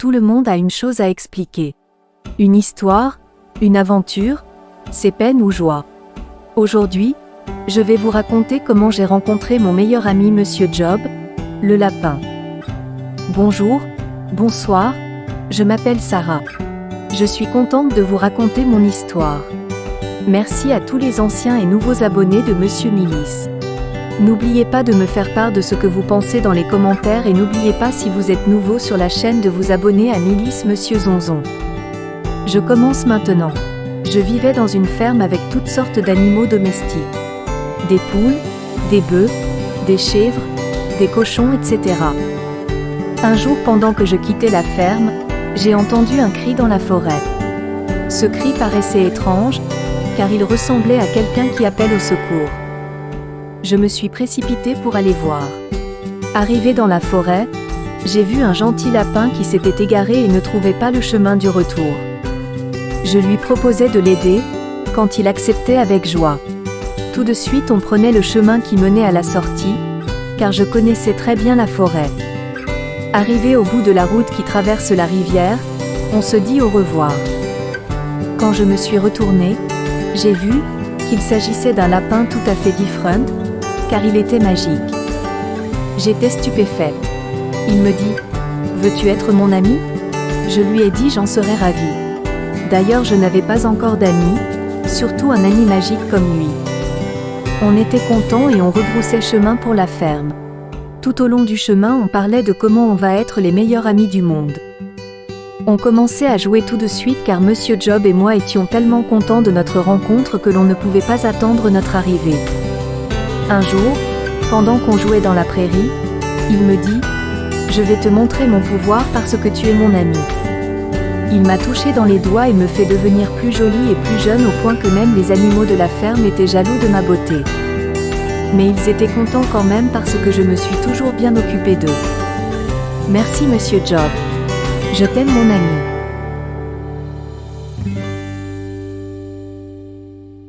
Tout le monde a une chose à expliquer. Une histoire, une aventure, ses peines ou joies. Aujourd'hui, je vais vous raconter comment j'ai rencontré mon meilleur ami Monsieur Job, le lapin. Bonjour, bonsoir, je m'appelle Sarah. Je suis contente de vous raconter mon histoire. Merci à tous les anciens et nouveaux abonnés de Monsieur Milice. N'oubliez pas de me faire part de ce que vous pensez dans les commentaires et n'oubliez pas si vous êtes nouveau sur la chaîne de vous abonner à Milice Monsieur Zonzon. Je commence maintenant. Je vivais dans une ferme avec toutes sortes d'animaux domestiques. Des poules, des bœufs, des chèvres, des cochons, etc. Un jour pendant que je quittais la ferme, j'ai entendu un cri dans la forêt. Ce cri paraissait étrange, car il ressemblait à quelqu'un qui appelle au secours. Je me suis précipitée pour aller voir. Arrivé dans la forêt, j'ai vu un gentil lapin qui s'était égaré et ne trouvait pas le chemin du retour. Je lui proposais de l'aider, quand il acceptait avec joie. Tout de suite on prenait le chemin qui menait à la sortie, car je connaissais très bien la forêt. Arrivé au bout de la route qui traverse la rivière, on se dit au revoir. Quand je me suis retournée, j'ai vu qu'il s'agissait d'un lapin tout à fait différent, car il était magique. J'étais stupéfaite. Il me dit « Veux-tu être mon ami ?» Je lui ai dit « J'en serais ravie. » D'ailleurs je n'avais pas encore d'amis, surtout un ami magique comme lui. On était contents et on rebroussait chemin pour la ferme. Tout au long du chemin on parlait de comment on va être les meilleurs amis du monde. On commençait à jouer tout de suite car Monsieur Job et moi étions tellement contents de notre rencontre que l'on ne pouvait pas attendre notre arrivée. Un jour, pendant qu'on jouait dans la prairie, il me dit « Je vais te montrer mon pouvoir parce que tu es mon ami. » Il m'a touché dans les doigts et me fait devenir plus jolie et plus jeune au point que même les animaux de la ferme étaient jaloux de ma beauté. Mais ils étaient contents quand même parce que je me suis toujours bien occupée d'eux. Merci Monsieur Job. Je t'aime mon ami.